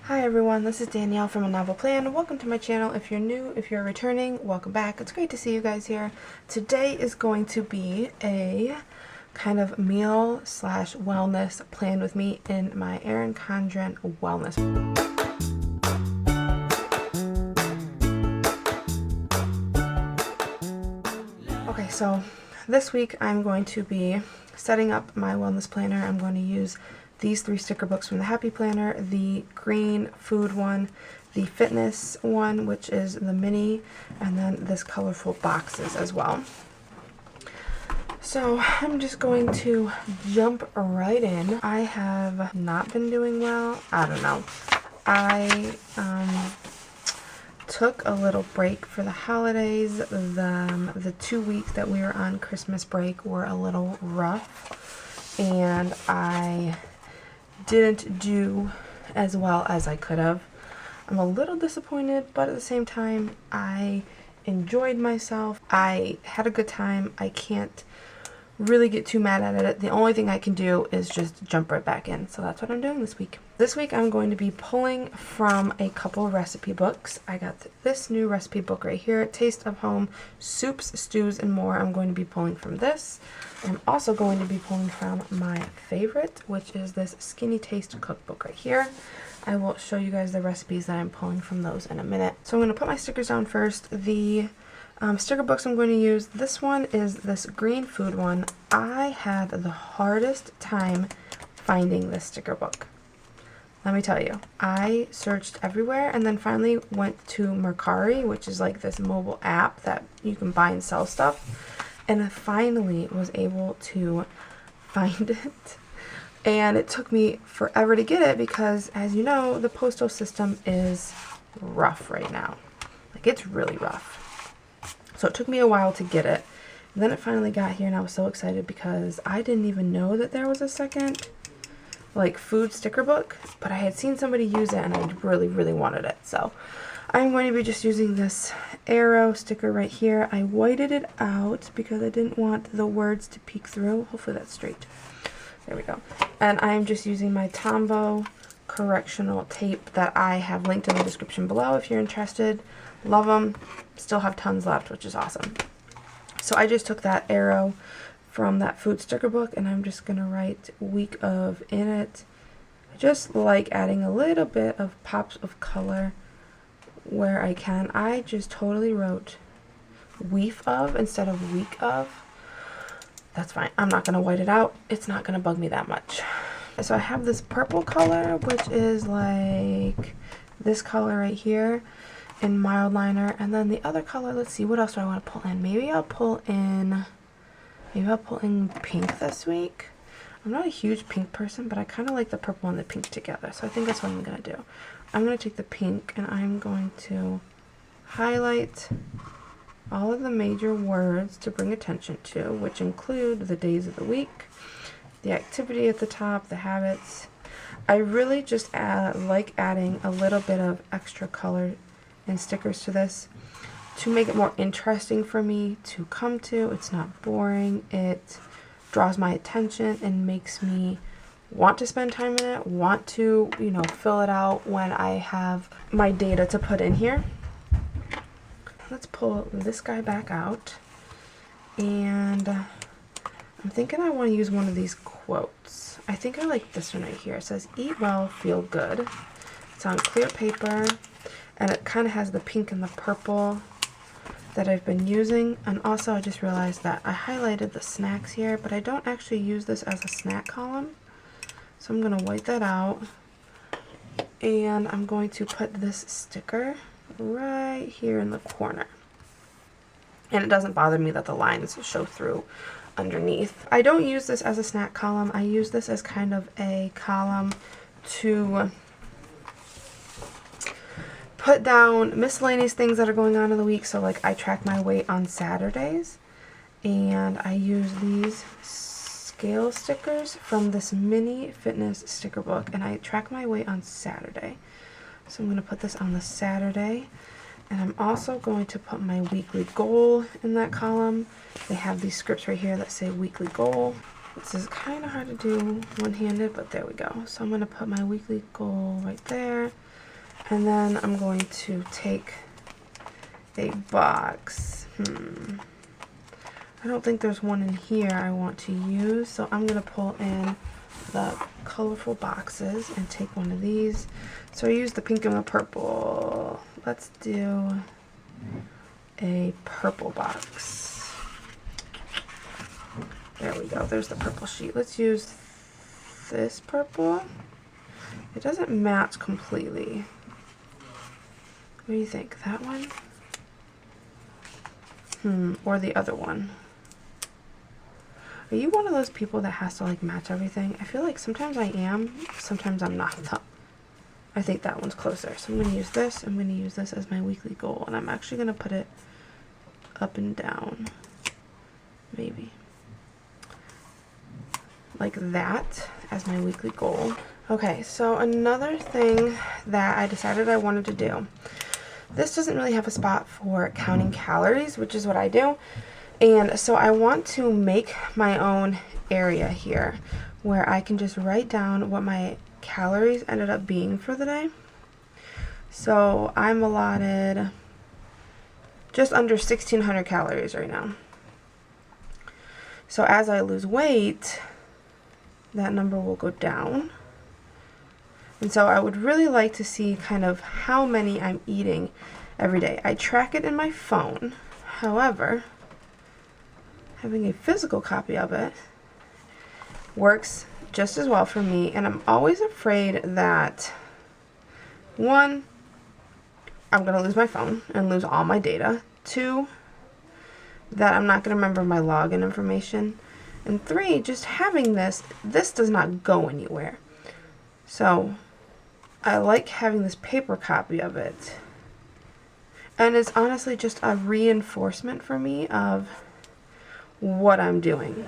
Hi everyone, this is Danielle from A Novel Plan. Welcome to my channel. If you're new, if you're returning, welcome back. It's great to see you guys here. Today is going to be a kind of meal slash wellness plan with me in my Erin Condren Wellness. Okay, so this week I'm going to be setting up my wellness planner. I'm going to use these 3 sticker books from the Happy Planner, the green food one, the fitness one, which is the mini, and then this colorful boxes as well. So I'm just going to jump right in. I have not been doing well. I don't know. I took a little break for the holidays. The 2 weeks that we were on Christmas break were a little rough, and I didn't do as well as I could have. I'm a little disappointed, but at the same time, I enjoyed myself. I had a good time. I can't really get too mad at it. The only thing I can do is just jump right back in. So that's what I'm doing this week. This week I'm going to be pulling from a couple recipe books. I got this new recipe book right here, Taste of Home, Soups, Stews, and More. I'm going to be pulling from this. I'm also going to be pulling from my favorite, which is this Skinny Taste cookbook right here. I will show you guys the recipes that I'm pulling from those in a minute. So I'm going to put my stickers down first. The sticker books I'm going to use, this one is this green food one. I had the hardest time finding this sticker book. Let me tell you, I searched everywhere and then finally went to Mercari, which is like this mobile app that you can buy and sell stuff. And I finally was able to find it. And it took me forever to get it because, as you know, the postal system is rough right now. Like, it's really rough. So it took me a while to get it. And then it finally got here and I was so excited because I didn't even know that there was a second like food sticker book, but I had seen somebody use it and I really, really wanted it. So I'm going to be just using this arrow sticker right here. I whited it out because I didn't want the words to peek through. Hopefully that's straight. There we go. And I'm just using my Tombow correctional tape that I have linked in the description below if you're interested. Love them. Still have tons left, which is awesome. So I just took that arrow from that food sticker book and I'm just going to write week of in it. I just like adding a little bit of pops of color where I can. I just totally wrote week of instead of week of. That's fine. I'm not going to white it out. It's not going to bug me that much. So I have this purple color, which is like this color right here in mild liner. And then the other color, let's see, what else do I want to pull in? Maybe I'll pull in pink this week. I'm not a huge pink person, but I kind of like the purple and the pink together. So I think that's what I'm going to do. I'm going to take the pink and I'm going to highlight all of the major words to bring attention to, which include the days of the week, the activity at the top, the habits. I really just like adding a little bit of extra color and stickers to this to make it more interesting for me to come to. It's not boring. It draws my attention and makes me want to spend time in it, want to, you know, fill it out when I have my data to put in here. Let's pull this guy back out. And I'm thinking I want to use one of these quotes. I think I like this one right here. It says, "Eat well, feel good." It's on clear paper and it kind of has the pink and the purple that I've been using. And also I just realized that I highlighted the snacks here, but I don't actually use this as a snack column. So I'm going to white that out. And I'm going to put this sticker right here in the corner. And it doesn't bother me that the lines show through underneath. I don't use this as a snack column. I use this as kind of a column to put down miscellaneous things that are going on in the week. So like I track my weight on Saturdays and I use these scale stickers from this mini fitness sticker book and I track my weight on Saturday. So I'm going to put this on the Saturday and I'm also going to put my weekly goal in that column. They have these scripts right here that say weekly goal. This is kind of hard to do one-handed, but there we go. So I'm going to put my weekly goal right there. And then I'm going to take a box. I don't think there's one in here I want to use, so I'm going to pull in the colorful boxes and take one of these. So I used the pink and the purple. Let's do a purple box. There we go. There's the purple sheet. Let's use this purple. It doesn't match completely. What do you think? That one? Or the other one? Are you one of those people that has to like match everything? I feel like sometimes I am, sometimes I'm not though. I think that one's closer. So I'm going to use this. I'm going to use this as my weekly goal. And I'm actually going to put it up and down. Maybe. Like that as my weekly goal. Okay, so another thing that I decided I wanted to do. This doesn't really have a spot for counting calories, which is what I do. And so I want to make my own area here where I can just write down what my calories ended up being for the day. So I'm allotted just under 1,600 calories right now. So as I lose weight, that number will go down. And so I would really like to see kind of how many I'm eating every day. I track it in my phone. However, having a physical copy of it works just as well for me. And I'm always afraid that, one, I'm going to lose my phone and lose all my data. Two, that I'm not going to remember my login information. And three, just having this does not go anywhere. So I like having this paper copy of it. And it's honestly just a reinforcement for me of what I'm doing.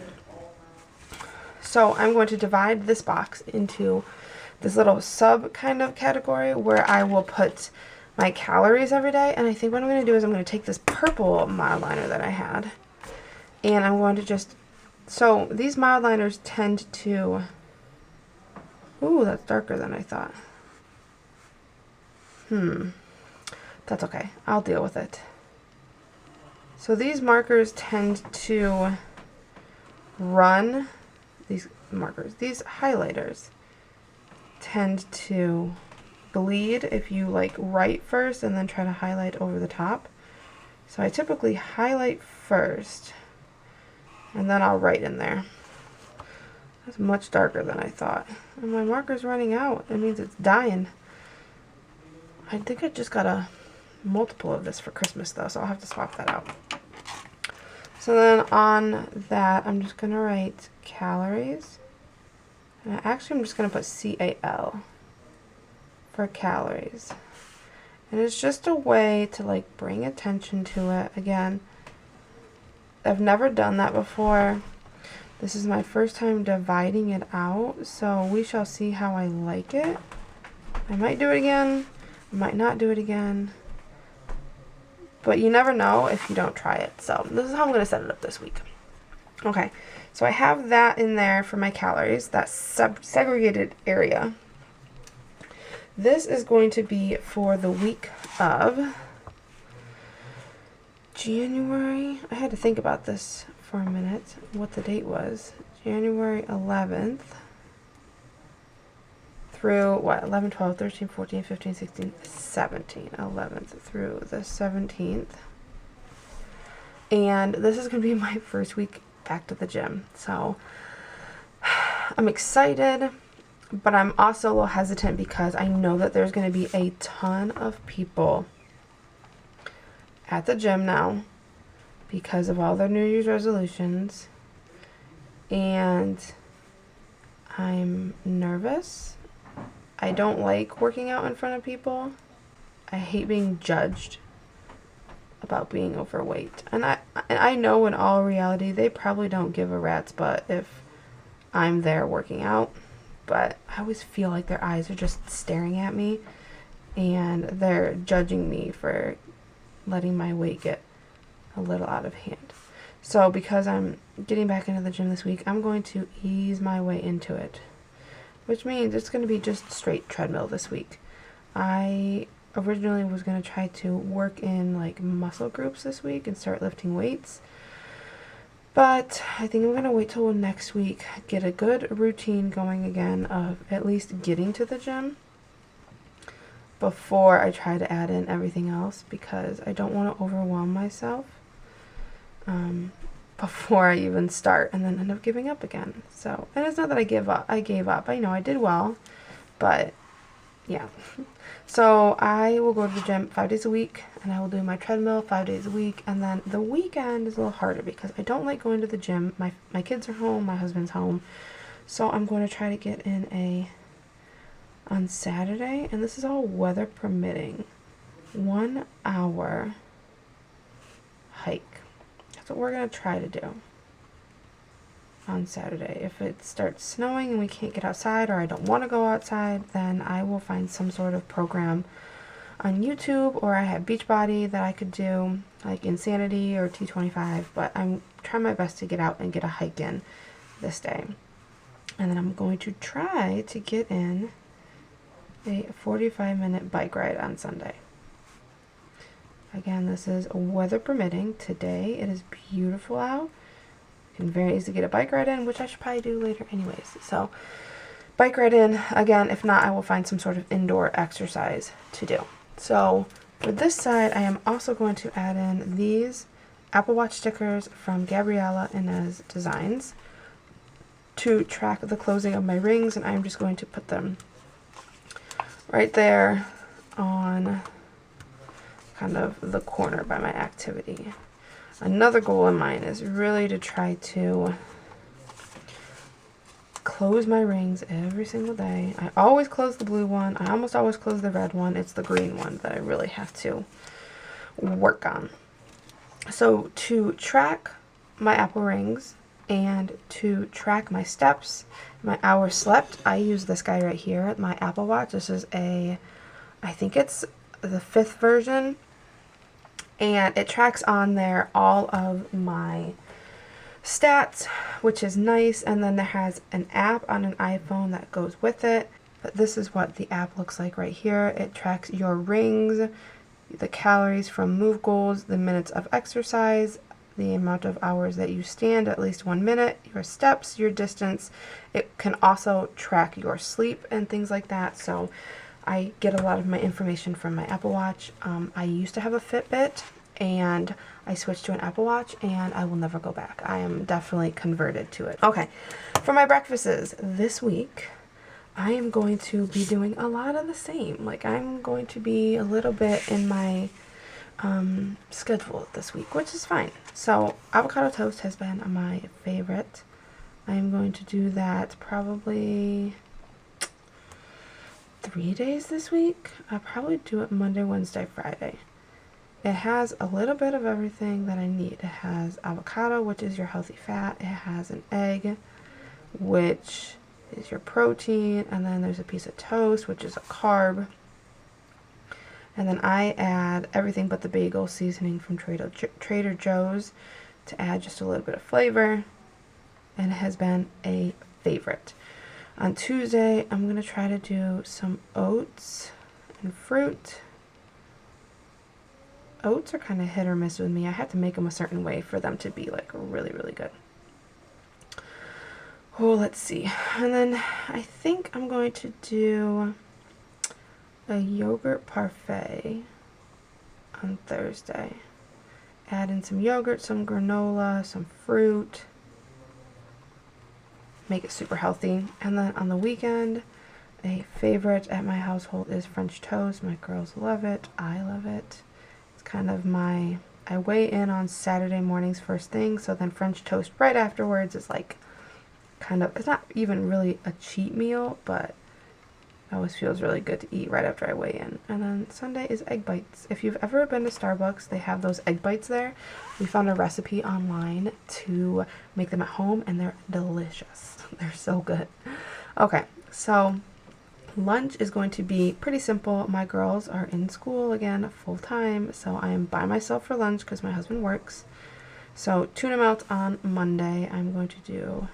So I'm going to divide this box into this little sub kind of category where I will put my calories every day. And I think what I'm going to do is I'm going to take this purple mild liner that I had, and I'm going to just, so these mild liners tend to, ooh, that's darker than I thought. That's okay. I'll deal with it. So these markers tend to run, these highlighters tend to bleed if you like write first and then try to highlight over the top. So I typically highlight first and then I'll write in there. That's much darker than I thought. And my marker's running out. It means it's dying. I think I just got a multiple of this for Christmas though, so I'll have to swap that out. So then on that, I'm just going to write calories. And I'm just going to put CAL for calories. And it's just a way to like bring attention to it. Again, I've never done that before. This is my first time dividing it out, so we shall see how I like it. I might do it again, I might not do it again. But you never know if you don't try it. So this is how I'm going to set it up this week. Okay, so I have that in there for my calories, that segregated area. This is going to be for the week of January. I had to think about this for a minute, what the date was. January 11th through, what, 11, 12, 13, 14, 15, 16, 17. 11th through the 17th. And this is going to be my first week back to the gym. So I'm excited, but I'm also a little hesitant because I know that there's going to be a ton of people at the gym now because of all their New Year's resolutions. And I'm nervous. I don't like working out in front of people. I hate being judged about being overweight. And I know in all reality they probably don't give a rat's butt if I'm there working out. But I always feel like their eyes are just staring at me and they're judging me for letting my weight get a little out of hand. So because I'm getting back into the gym this week, I'm going to ease my way into it, which means it's going to be just straight treadmill this week. I originally was going to try to work in like muscle groups this week and start lifting weights. But I think I'm going to wait till next week, get a good routine going again of at least getting to the gym before I try to add in everything else, because I don't want to overwhelm myself before I even start and then end up giving up again. So, and it's not that I gave up. I know I did well, but yeah. So I will go to the gym 5 days a week, and I will do my treadmill 5 days a week, and then the weekend is a little harder because I don't like going to the gym. My kids are home, my husband's home, so I'm going to try to get in on Saturday, and this is all weather permitting, 1 hour hike. That's what we're going to try to do on Saturday. If it starts snowing and we can't get outside, or I don't want to go outside, then I will find some sort of program on YouTube, or I have Beachbody that I could do, like Insanity or T25, but I'm trying my best to get out and get a hike in this day. And then I'm going to try to get in a 45-minute bike ride on Sunday. Again, this is weather permitting. Today it is beautiful out. Can very easily get a bike ride in, which I should probably do later anyways. So bike ride in. Again, if not, I will find some sort of indoor exercise to do. So for this side, I am also going to add in these Apple Watch stickers from Gabriella Inez Designs to track the closing of my rings, and I'm just going to put them right there on kind of the corner by my activity. Another goal of mine is really to try to close my rings every single day. I always close the blue one. I almost always close the red one. It's the green one that I really have to work on. So to track my Apple rings and to track my steps, my hours slept, I use this guy right here, my Apple Watch. This is I think it's the 5th version. And it tracks on there all of my stats, which is nice. And then there has an app on an iPhone that goes with it. But this is what the app looks like right here. It tracks your rings, the calories from move goals, the minutes of exercise, the amount of hours that you stand, at least 1 minute, your steps, your distance. It can also track your sleep and things like that. So I get a lot of my information from my Apple Watch. I used to have a Fitbit, and I switched to an Apple Watch, and I will never go back. I am definitely converted to it. Okay, for my breakfasts this week, I am going to be doing a lot of the same. Like, I'm going to be a little bit in my schedule this week, which is fine. So avocado toast has been my favorite. I am going to do that probably 3 days this week. I'll probably do it Monday, Wednesday, Friday. It has a little bit of everything that I need. It has avocado, which is your healthy fat. It has an egg, which is your protein. And then there's a piece of toast, which is a carb. And then I add everything but the bagel seasoning from Trader Joe's to add just a little bit of flavor. And it has been a favorite. On Tuesday, I'm going to try to do some oats and fruit. Oats are kind of hit or miss with me. I have to make them a certain way for them to be like really, really good. Oh, let's see. And then I think I'm going to do a yogurt parfait on Thursday. Add in some yogurt, some granola, some fruit. Make it super healthy. And then on the weekend, a favorite at my household is French toast. My girls love it. I love it. It's kind of I weigh in on Saturday mornings first thing, so then French toast right afterwards is like kind of, it's not even really a cheat meal, but it always feels really good to eat right after I weigh in. And then Sunday is egg bites. If you've ever been to Starbucks, they have those egg bites there. We found a recipe online to make them at home, and they're delicious. They're so good. Okay, so lunch is going to be pretty simple. My girls are in school again full time, so I am by myself for lunch because my husband works. So tuna melt on Monday. I'm going to do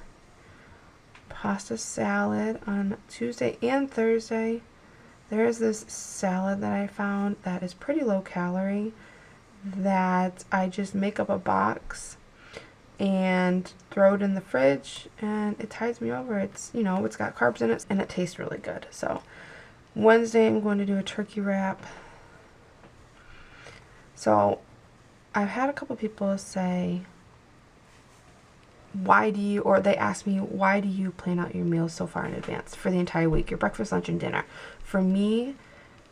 pasta salad on Tuesday and Thursday. there is this salad that I found that is pretty low calorie that I just make up a box and throw it in the fridge, and it tides me over. It's, you know, it's got carbs in it and it tastes really good. So Wednesday I'm going to do a turkey wrap. So I've had a couple people say, or they ask me, why do you plan out your meals so far in advance for the entire week, your breakfast, lunch, and dinner? For me,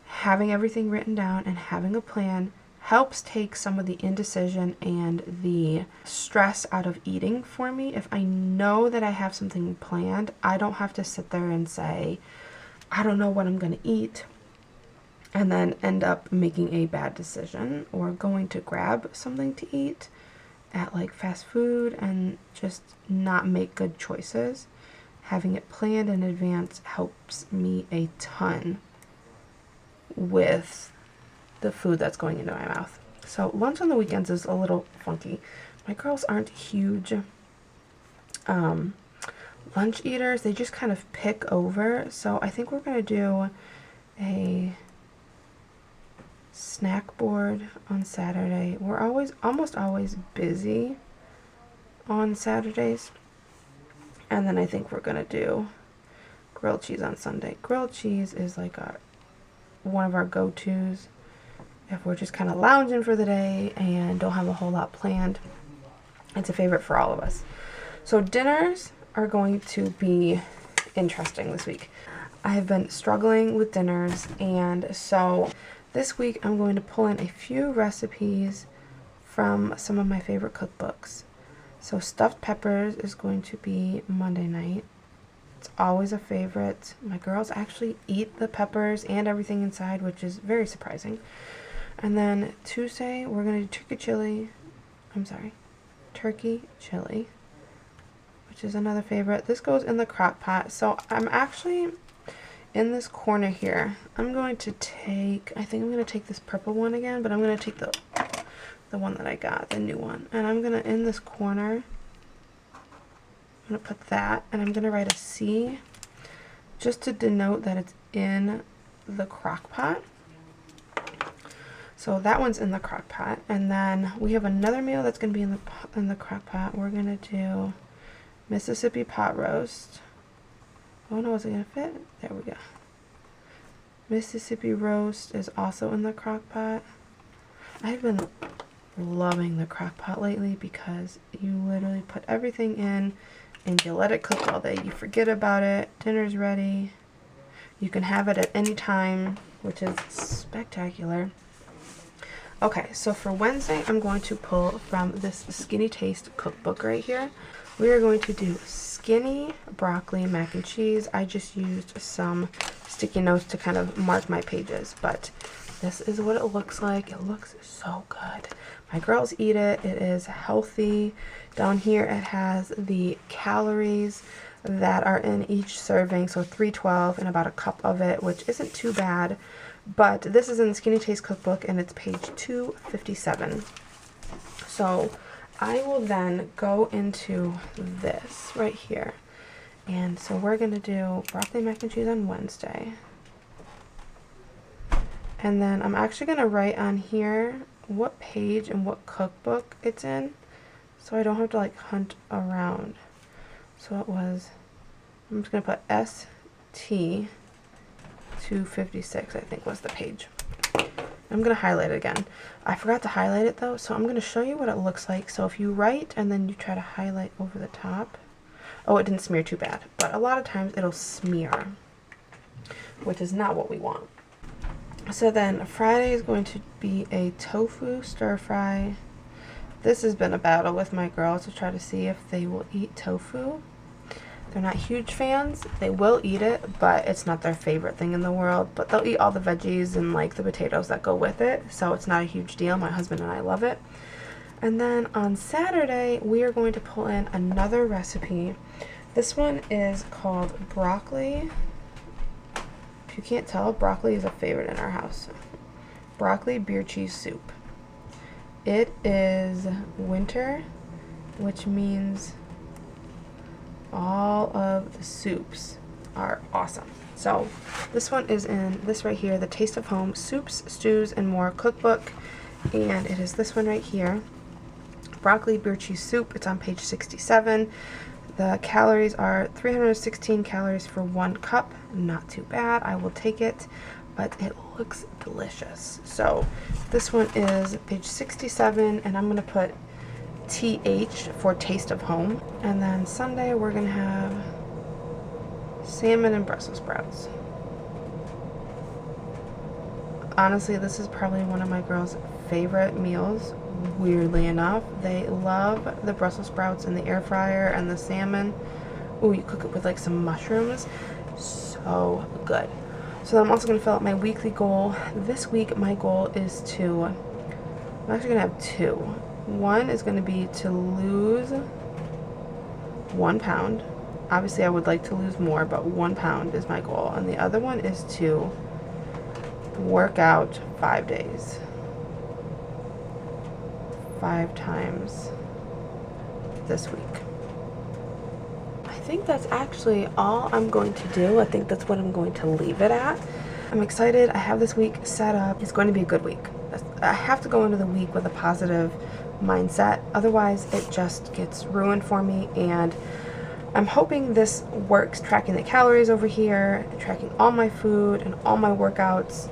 having everything written down and having a plan helps take some of the indecision and the stress out of eating for me. If I know that I have something planned, I don't have to sit there and say, I don't know what I'm going to eat, and then end up making a bad decision or going to grab something to eat at like fast food and just not make good choices. Having it planned in advance helps me a ton with the food that's going into my mouth. So lunch on the weekends is a little funky. My girls aren't huge lunch eaters. They just kind of pick over. So I think we're going to do a snack board on Saturday. We're almost always busy on Saturdays. And then I think we're going to do grilled cheese on Sunday. Grilled cheese is like one of our go-tos if we're just kind of lounging for the day and don't have a whole lot planned. It's a favorite for all of us. So dinners are going to be interesting this week. I have been struggling with dinners, and so this week I'm going to pull in a few recipes from some of my favorite cookbooks. So stuffed peppers is going to be Monday night. It's always a favorite. My girls actually eat the peppers and everything inside, which is very surprising. And then Tuesday we're going to do turkey chili, which is another favorite. This goes in the crock pot. So I'm actually in this corner here. I think I'm going to take this purple one again, but I'm going to take the one that I got, the new one. And I'm going to, in this corner, I'm going to put that, and I'm going to write a C just to denote that it's in the crock pot. So that one's in the crock pot. And then we have another meal that's going to be in the crock pot. We're going to do Mississippi pot roast. Oh no, is it going to fit? There we go. Mississippi roast is also in the crock pot. I've been loving the crock pot lately because you literally put everything in and you let it cook all day. You forget about it. Dinner's ready. You can have it at any time, which is spectacular. Okay, so for Wednesday, I'm going to pull from this Skinny Taste cookbook right here. We are going to do skinny broccoli mac and cheese. I just used some sticky notes to kind of mark my pages, but this is what it looks like. It looks so good. My girls eat it. It is healthy. Down here it has the calories that are in each serving, so 312 and about a cup of it, which isn't too bad. But this is in the Skinny Taste cookbook and it's page 257. So I will then go into this right here. And so we're going to do broccoli mac and cheese on Wednesday. And then I'm actually going to write on here what page and what cookbook it's in, so I don't have to like hunt around. So it was, I'm just going to put ST 256, I think was the page. I'm going to highlight it again. I forgot to highlight it though, so I'm going to show you what it looks like. So if you write and then you try to highlight over the top, oh, it didn't smear too bad, but a lot of times it'll smear, which is not what we want. So then Friday is going to be a tofu stir fry. This has been a battle with my girls to try to see if they will eat tofu. They're not huge fans. They will eat it, but it's not their favorite thing in the world. But they'll eat all the veggies and like the potatoes that go with it, so it's not a huge deal. My husband and I love it. And then on Saturday, we are going to pull in another recipe. This one is called broccoli. If you can't tell, broccoli is a favorite in our house. Broccoli beer cheese soup. It is winter, which means all of the soups are awesome. So this one is in this right here, the Taste of Home Soups, Stews, and More cookbook. And it is this one right here. Broccoli beer cheese soup. It's on page 67. The calories are 316 calories for 1 cup. Not too bad. I will take it, but it looks delicious. So this one is page 67, and I'm going to put TH for Taste of Home. And then Sunday we're going to have salmon and Brussels sprouts. Honestly, this is probably one of my girls' favorite meals. Weirdly enough, they love the Brussels sprouts in the air fryer and the salmon. Ooh, you cook it with like some mushrooms. So good. So I'm also going to fill out my weekly goal. This week my goal is to, I'm actually going to have 2. One is going to be to lose 1 pound. Obviously I would like to lose more, but 1 pound is my goal. And the other one is to work out 5 days. 5 times this week. I think that's actually all I'm going to do. I think that's what I'm going to leave it at. I'm excited. I have this week set up. It's going to be a good week. I have to go into the week with a positive mindset. Otherwise, it just gets ruined for me. And I'm hoping this works, tracking the calories over here, tracking all my food and all my workouts.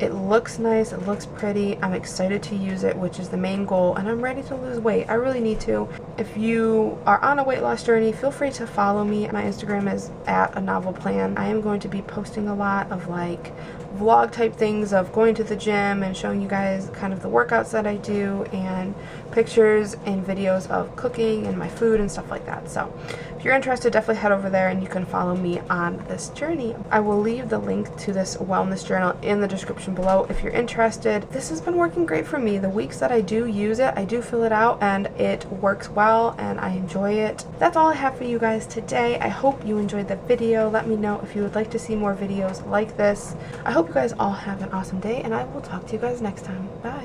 It looks nice, it looks pretty. I'm excited to use it, which is the main goal, and I'm ready to lose weight. I really need to. If you are on a weight loss journey, feel free to follow me. My Instagram is @anovelplan. I am going to be posting a lot of like vlog type things of going to the gym and showing you guys kind of the workouts that I do, and pictures and videos of cooking and my food and stuff like that. So if you're interested, definitely head over there and you can follow me on this journey. I will leave the link to this wellness journal in the description below if you're interested. This has been working great for me. The weeks that I do use it, I do fill it out and it works well and I enjoy it. That's all I have for you guys today. I hope you enjoyed the video. Let me know if you would like to see more videos like this. I hope you guys all have an awesome day, and I will talk to you guys next time. Bye.